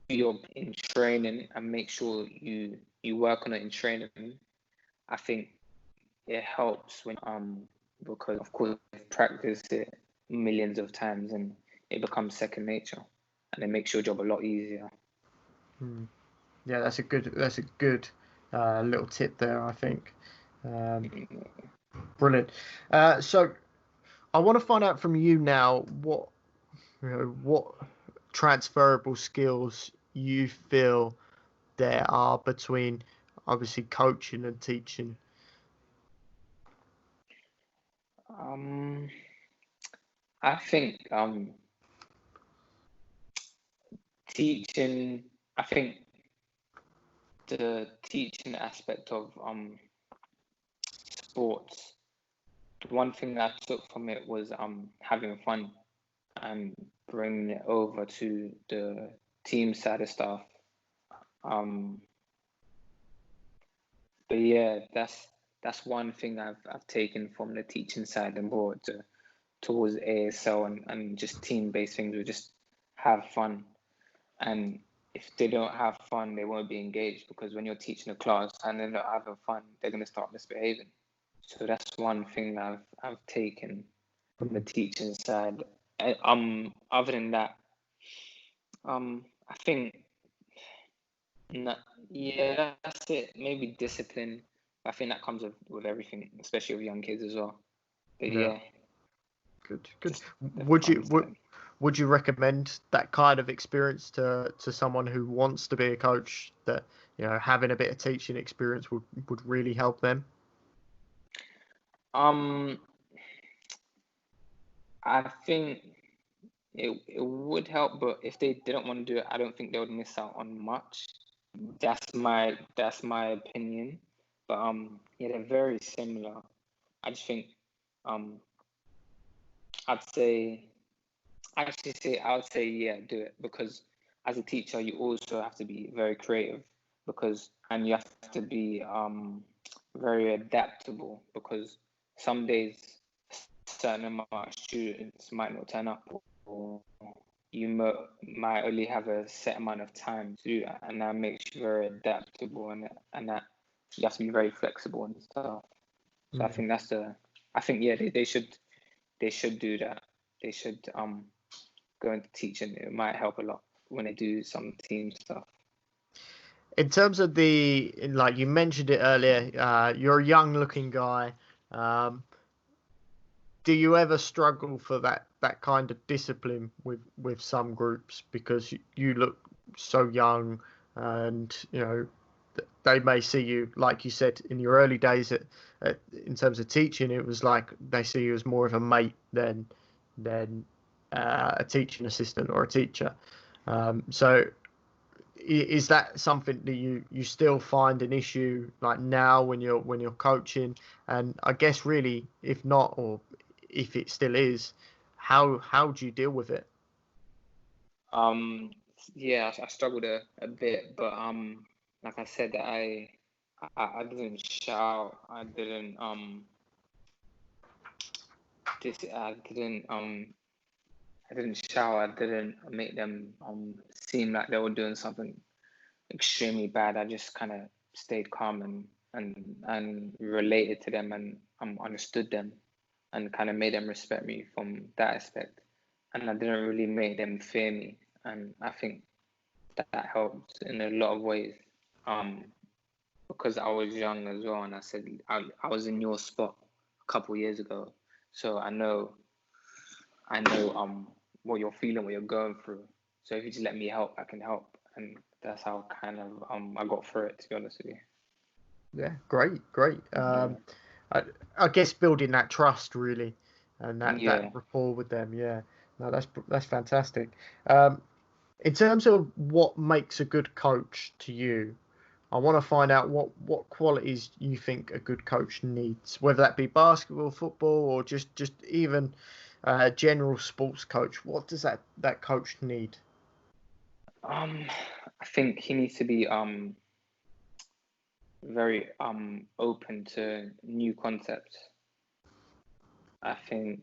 your in training and make sure you work on it in training. I think it helps when because of course you've practiced it millions of times and it becomes second nature and it makes your job a lot easier. Yeah, that's a good little tip there, I think. Brilliant. So I want to find out from you now what transferable skills you feel there are between obviously coaching and teaching. I think teaching I think the teaching aspect of sports, the one thing that I took from it was having fun and bringing it over to the team side of stuff. Um, but yeah, that's one thing I've taken from the teaching side and brought towards ASL and just team based things. We just have fun, and if they don't have fun, they won't be engaged because when you're teaching a class and they're not having fun, they're gonna start misbehaving. So that's one thing I've taken from the teaching side. Other than that, I think no, yeah, that's it. Maybe discipline. I think that comes with everything, especially with young kids as well. But Yeah, yeah, good. just the Would you fun would side. would you recommend that kind of experience to someone who wants to be a coach? That having a bit of teaching experience would really help them. Um, I think it would help, but if they didn't want to do it, I don't think they would miss out on much. That's my opinion. But yeah, they're very similar. I just think um, I'd say I would say yeah, do it because as a teacher, you also have to be very creative and you have to be very adaptable because some days certain amount of students might not turn up or you might only have a set amount of time to do that, and that makes you very adaptable and that you have to be very flexible and stuff. So I think yeah, they should do that. They should go into teaching. It might help a lot when they do some team stuff. In terms of like you mentioned it earlier, you're a young looking guy. Um, do you ever struggle for that kind of discipline with some groups because you look so young and they may see you, like you said, in your early days in terms of teaching, it was like they see you as more of a mate than a teaching assistant or a teacher. So is that something that you still find an issue like now when you're coaching? And I guess really, if not, or if it still is, how do you deal with it? Um, yeah, I struggled a bit, but like I said, I didn't shout. I didn't shout. I didn't make them seem like they were doing something extremely bad. I just kind of stayed calm and related to them and understood them and kind of made them respect me from that aspect. And I didn't really make them fear me. And I think that helped in a lot of ways. Because I was young as well, and I said I was in your spot a couple of years ago, so I know what you're feeling, what you're going through. So if you just let me help, I can help, and that's how kind of I got through it. To be honest with you. Yeah, great. I guess building that trust really, and that Yeah. rapport with them. Yeah, no, that's fantastic. In terms of what makes a good coach to you, I want to find out what qualities you think a good coach needs, whether that be basketball, football, or just even a general sports coach. What does that coach need? I think he needs to be very open to new concepts. I think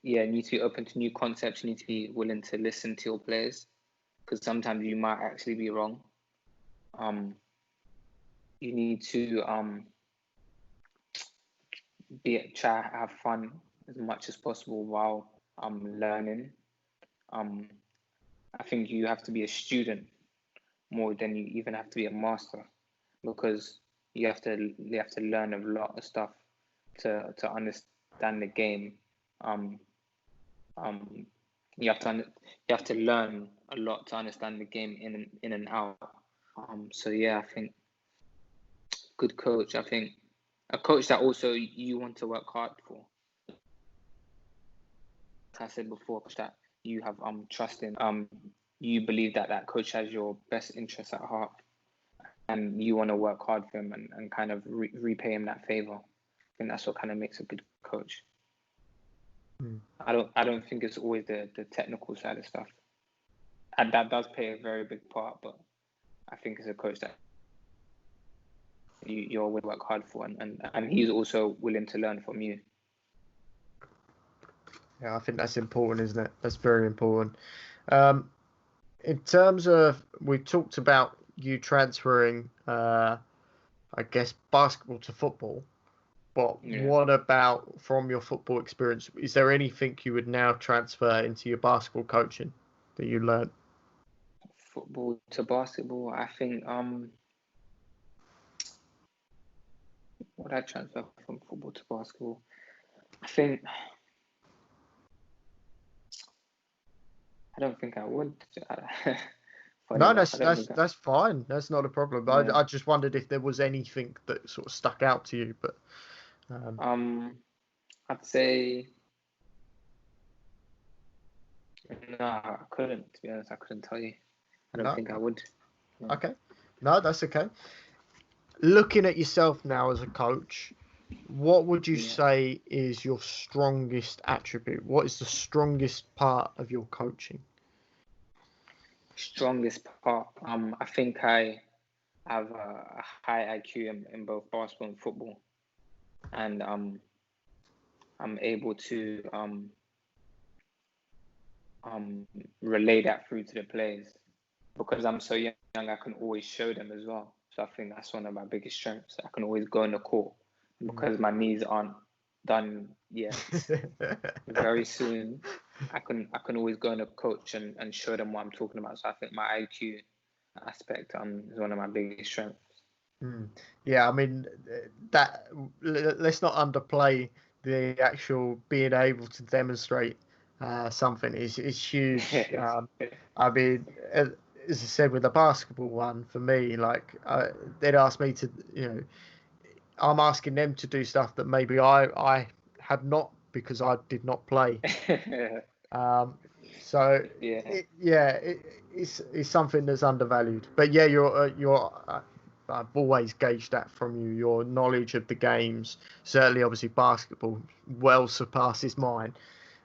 yeah, you need to be open to new concepts. You need to be willing to listen to your players because sometimes you might actually be wrong. You need to try to have fun as much as possible while learning. I think you have to be a student more than you even have to be a master because you have to learn a lot of stuff to understand the game. Um, um, you have to learn a lot to understand the game in and out. So yeah, I think good coach. I think a coach that also you want to work hard for. Like I said before, coach that you have trust in. You believe that that coach has your best interests at heart, and you want to work hard for him and kind of repay him that favor. I think that's what kind of makes a good coach. I don't think it's always the technical side of stuff, and that does play a very big part. But I think it's a coach that you're willing to work hard for, and he's also willing to learn from you. Yeah, I think that's important, isn't it? That's very important. In terms of, we've talked about you transferring, I guess, basketball to football, but Yeah. what about from your football experience? Is there anything you would now transfer into your basketball coaching that you learned? Football to basketball, I think what I transfer from football to basketball, I think I don't think I would. Funny No, enough, that's I don't that's think I. that's fine. That's not a problem. I, Yeah. I just wondered if there was anything that sort of stuck out to you, but I'd say no. I couldn't. To be honest, I couldn't tell you. I don't no. think I would. No. Okay, no, that's okay. Looking at yourself now as a coach, what would you Yeah. say is your strongest attribute? What is the strongest part of your coaching? Strongest part. I think I have a high IQ in both basketball and football, and I'm able to relay that through to the players because I'm so young. I can always show them as well. So I think that's one of my biggest strengths. I can always go in the court because my knees aren't done yet. Very soon, I can always go in a coach and show them what I'm talking about. So I think my IQ aspect is one of my biggest strengths. Yeah, I mean that. Let's not underplay the actual being able to demonstrate something is huge. I mean, as I said with the basketball one, for me, like they'd ask me to, I'm asking them to do stuff that maybe I had not because I did not play. So it's something that's undervalued. But yeah, I've always gauged that from you. Your knowledge of the games, certainly, obviously, basketball well surpasses mine.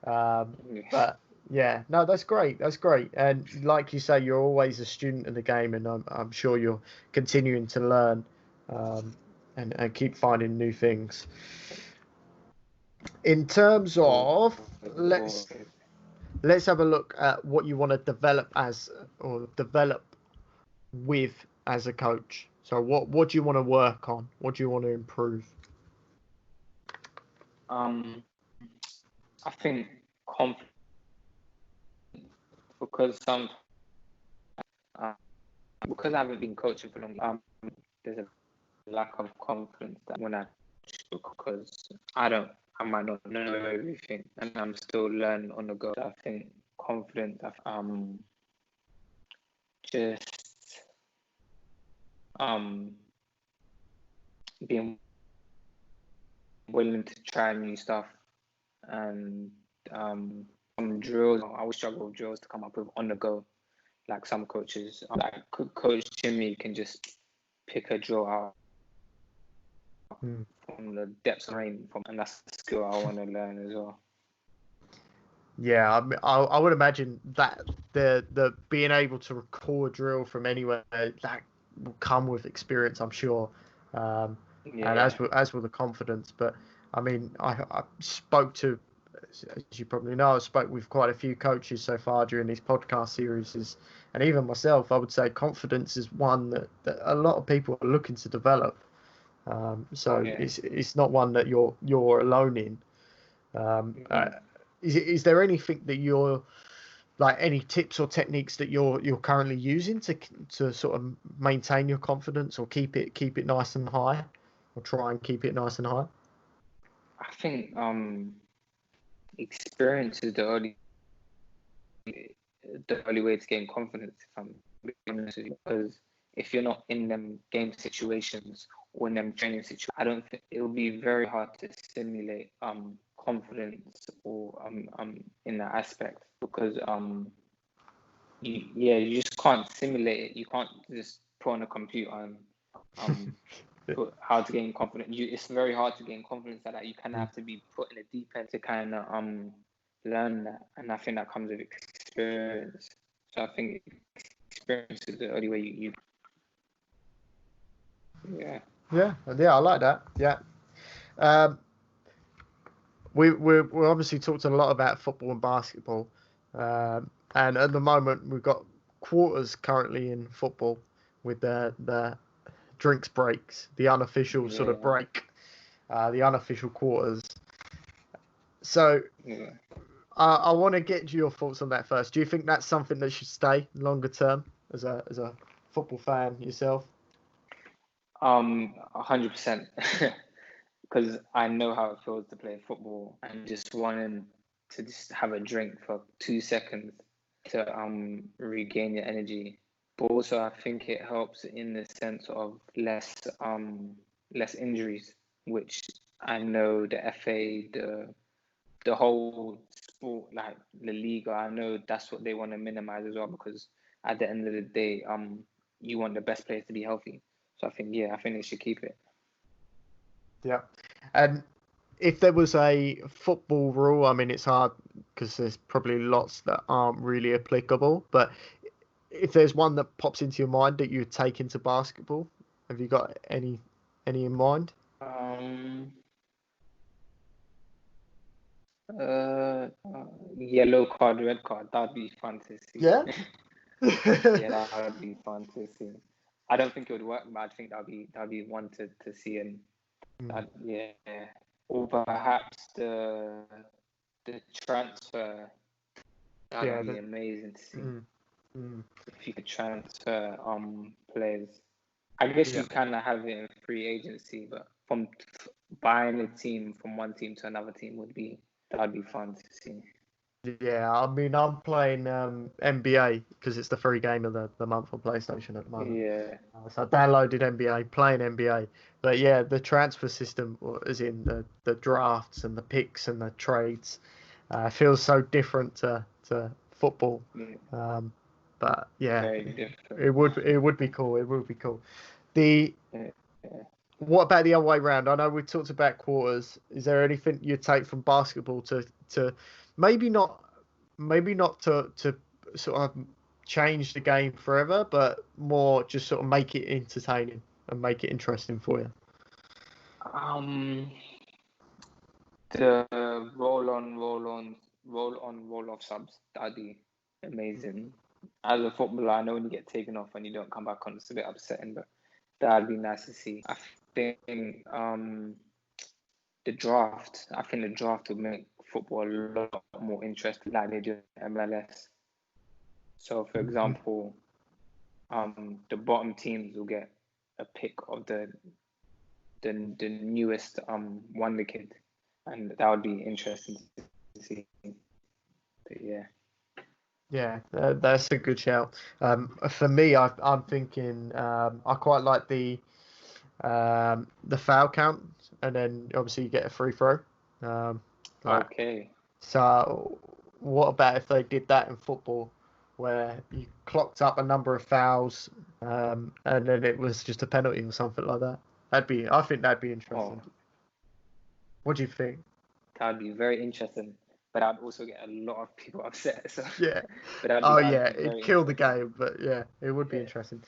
But yeah, no, that's great. That's great. And like you say, you're always a student of the game, and I'm sure you're continuing to learn and keep finding new things. In terms of let's have a look at what you want to develop as or develop with as a coach. So what do you want to work on? What do you want to improve? I think confidence, because because I haven't been coaching for long, there's a lack of confidence that when I coach, because I might not know everything, and I'm still learning on the go. I think confidence, just being willing to try new stuff, and some drills. I always struggle with drills to come up with on the go. Like some coaches, like Coach Jimmy can just pick a drill out from the depths of rain, and that's the skill I want to learn as well. Yeah, I would imagine that the being able to record drill from anywhere, that will come with experience, I'm sure, and as will the confidence. But I mean, I spoke to, as you probably know, I spoke with quite a few coaches so far during these podcast series, and even myself, I would say confidence is one that a lot of people are looking to develop. It's not one that you're alone in. Is there anything that you're like, any tips or techniques that you're currently using to sort of maintain your confidence or keep it nice and high, or try and keep it nice and high? I think experience is the only way to gain confidence, if I'm being honest with you, because if you're not in them game situations or in them training situations, I don't think it will be very hard to simulate confidence or in that aspect, because you just can't simulate it. You can't just put on a computer and put how to gain confidence. It's very hard to gain confidence like that. You kind of have to be put in a deep end to kind of learn that, and I think that comes with experience. So I think experience is the only way you yeah, I like that. Yeah. We obviously talked a lot about football and basketball, and at the moment we've got quarters currently in football with the drinks breaks, the unofficial sort of break, the unofficial quarters. So I want to get your thoughts on that first. Do you think that's something that should stay longer term as a football fan yourself? 100%. Because I know how it feels to play football and just wanting to just have a drink for 2 seconds to regain your energy. But also, I think it helps in the sense of less injuries, which I know the FA, the whole sport, like the league, I know that's what they want to minimize as well, because at the end of the day, you want the best players to be healthy. So I think they should keep it. Yeah, and if there was a football rule, I mean, it's hard because there's probably lots that aren't really applicable, but if there's one that pops into your mind that you would take into basketball, have you got any in mind? Yellow card, red card, that'd be fun to see. Yeah. Yeah, that would be fun to see. I don't think it would work, but I think that'd be one to see, and or perhaps the transfer. That'd be amazing to see. If you could transfer players. I guess you kind of have it in free agency, but from buying a team from one team to another team that'd be fun to see. Yeah, I mean, I'm playing NBA because it's the free game of the month on PlayStation at the moment. Yeah, So I downloaded NBA, playing NBA. But yeah, the transfer system, as in the drafts and the picks and the trades, feels so different to football. yeah, Um, but yeah, very different. it would be cool. It would be cool. The Yeah, yeah. What about the other way round? I know we talked about quarters. Is there anything you take from basketball to maybe not to sort of change the game forever, but more just sort of make it entertaining and make it interesting for you? Um, the roll off subs, that'd be amazing. As a footballer, I know when you get taken off and you don't come back on, it's a bit upsetting, but that'd be nice to see. I think I think the draft would make football a lot more interesting like they do in MLS. So, for Mhm. example, the bottom teams will get a pick of the newest wonder kid, and that would be interesting to see. But yeah, Yeah, that's a good shout. For me, I'm thinking I quite like the foul count, and then obviously you get a free throw. Um, like okay. So, what about if they did that in football, where you clocked up a number of fouls, and then it was just a penalty or something like that? I think that'd be Oh, interesting. What do you think? that would be very interesting. But I'd also get a lot of people upset. So, Yeah. but Oh that'd yeah, be it'd very kill the interesting. game, but yeah, it would be Yeah. interesting.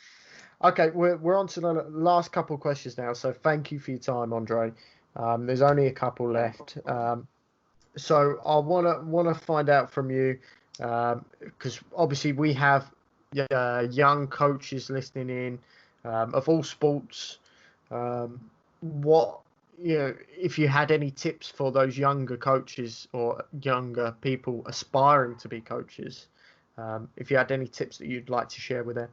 Okay, we're on to the last couple of questions now. So thank you for your time, Andre. There's only a couple No left. problem. So I wanna find out from you, because obviously we have young coaches listening in, of all sports. What if you had any tips for those younger coaches or younger people aspiring to be coaches? If you had any tips that you'd like to share with them.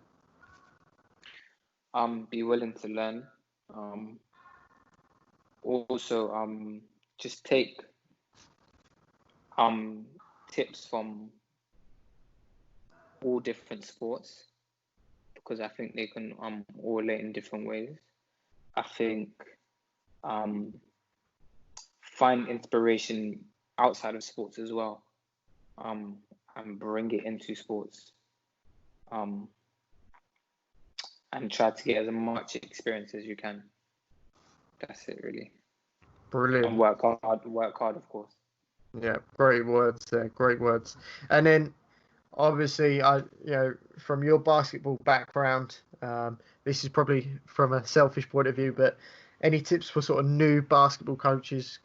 Be willing to learn. Um, Also, just take um tips from all different sports because I think they can all relate in different ways. I think um find inspiration outside of sports as well. Um, and bring it into sports. Um, and try to get as much experience as you can. That's it really. And Brilliant. work hard of course. Yeah, great words there. Great words. And then obviously, from your basketball background, this is probably from a selfish point of view, but any tips for sort of new basketball coaches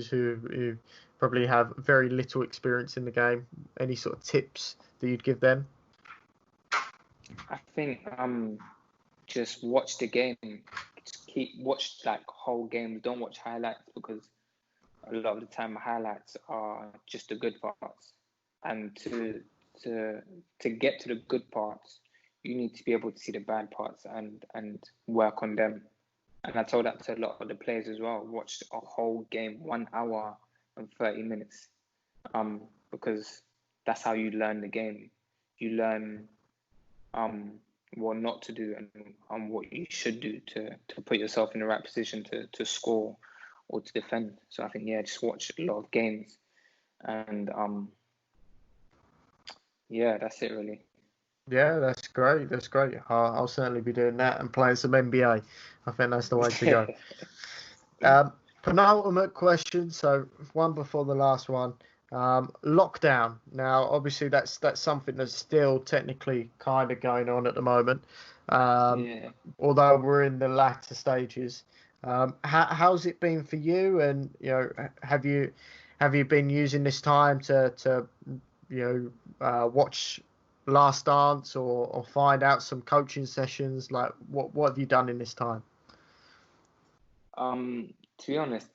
who probably have very little experience in the game? Any sort of tips that you'd give them? I think just watch the game. Just watch like whole games. Don't watch highlights because a lot of the time highlights are just the good parts. And to to get to the good parts, you need to be able to see the bad parts and work on them. And I told that to a lot of the players as well. Watch a whole game, 1 hour and 30 minutes. Because that's how you learn the game. You learn um what not to do and what you should do to put yourself in the right position to score or to defend. So I think yeah, just watch a lot of games and yeah, that's it really. Yeah, that's great. That's great. I'll certainly be doing that and playing some NBA. I think that's the way to go. Penultimate question. So one before the last one. Lockdown. Now, obviously, that's something that's still technically kind of going on at the moment. Um, Yeah. Although we're in the latter stages. How's it been for you? And have you been using this time to watch Last Dance or find out some coaching sessions? Like what have you done in this time? To be honest,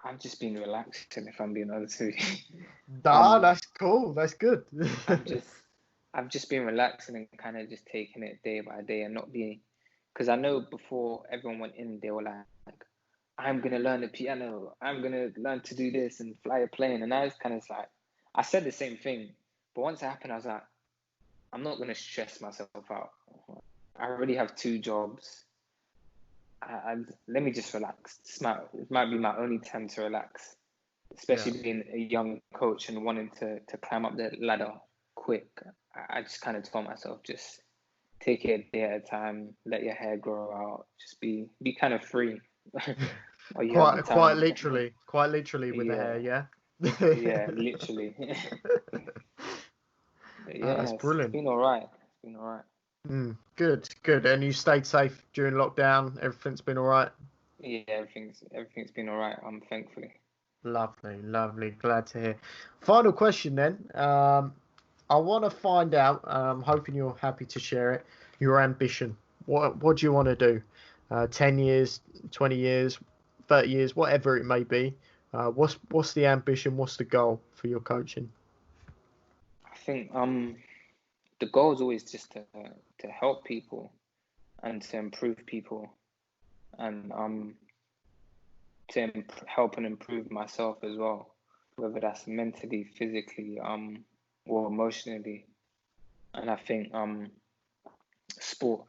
I've just been relaxing if I'm being honest with you. Ah, um that's cool. That's good. I've just I've just been relaxing and kind of just taking it day by day and not being because I know before everyone went in they were like I'm gonna learn the piano, I'm gonna learn to do this and fly a plane and I was kind of like I said the same thing, but once it happened, I was like, I'm not gonna stress myself out. I already have 2 jobs. Let me just relax. It might be my only time to relax, especially being a young coach and wanting to climb up the ladder quick. I just kind of told myself, just take it a day at a time, let your hair grow out, just be kind of free. Or you have the Quite time. literally with the hair, Yeah, yeah. yeah, literally. Yeah, That's it's brilliant. been all right. It's been all right. Good. And you stayed safe during lockdown. Everything's been all right. Yeah, everything's been all right. Thankfully. Lovely. Glad to hear. Final question then. I want to find out. I'm hoping you're happy to share it. Your ambition. What do you want to do? 10 years, 20 years, 30 years, whatever it may be. What's the ambition? What's the goal for your coaching? I think the goal is always just to help people and to improve people, and to help and improve myself as well, whether that's mentally, physically, or emotionally. And I think sport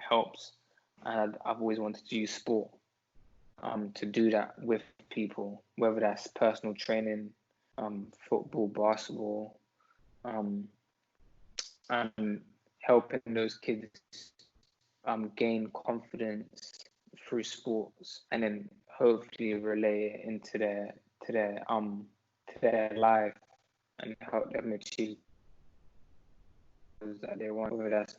helps, and I've always wanted to use sport to do that with people, whether that's personal training, football, basketball, and helping those kids gain confidence through sports, and then hopefully relay it into their life and help them achieve those that they want, whether that's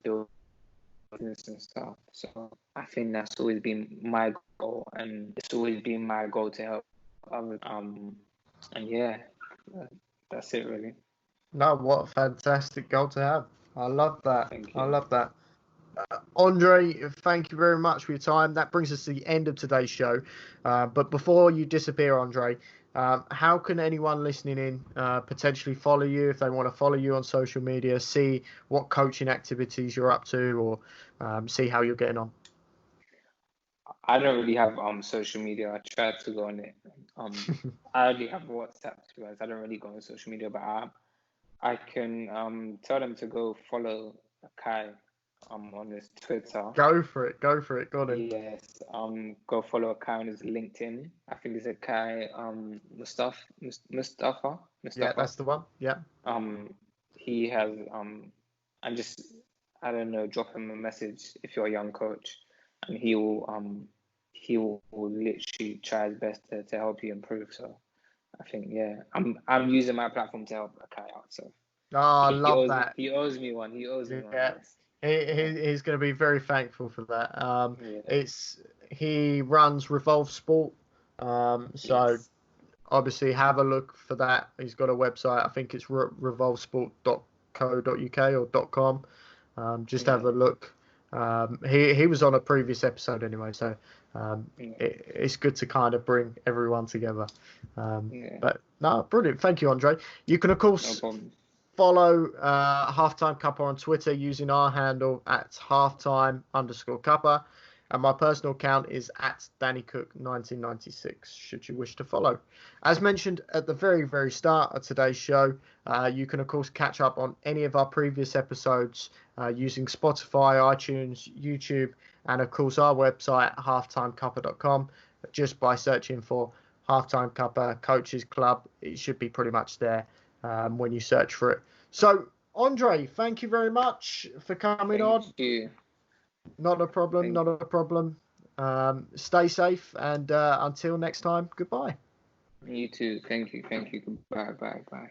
business and stuff. So I think that's always been my goal, and it's always been my goal to help others. And yeah, that's it really. No, what a fantastic goal to have. I love that. Thank I you. love that. Andre, thank you very much for your time. That brings us to the end of today's show. But before you disappear, Andre, how can anyone listening in potentially follow you if they want to follow you on social media, see what coaching activities you're up to, or see how you're getting on? I don't really have social media. I tried to go on it. I only have WhatsApp, to be honest. I don't really go on social media, but I can tell them to go follow Kai on his Twitter. Go for it. Got it. Yes, go follow Kai on his LinkedIn. I think it's a Kai Mustafa. Yeah, that's the one. Yeah. He has and just, I don't know, drop him a message if you're a young coach, and he will literally try his best to help you improve. So I think, yeah, I'm using my platform to help Kai out. So Oh, I he love owes that. he owes me one. He owes me one. Yeah, Yes. he's going to be very thankful for that. Yeah. He runs Revolve Sport, so Yes. obviously have a look for that. He's got a website. I think it's revolvesport.co.uk or .com. Just have a Yeah. look. He was on a previous episode anyway, so Yeah. it's good to kind of bring everyone together. Yeah. But no, brilliant. Thank you, Andre. You can of No course problem. follow Halftime Cuppa on Twitter using our handle at halftime_cuppa. And my personal account is at DannyCook1996, should you wish to follow. As mentioned at the very, very start of today's show, you can, of course, catch up on any of our previous episodes using Spotify, iTunes, YouTube, and, of course, our website, halftimecuppa.com. Just by searching for Halftime Cuppa Coaches Club, it should be pretty much there when you search for it. So, Andre, thank you very much for coming on. Thank you. Not a problem. Thank Not a problem. Stay safe, and until next time, goodbye. you too. Thank you. Thank you. Goodbye. Bye. Bye.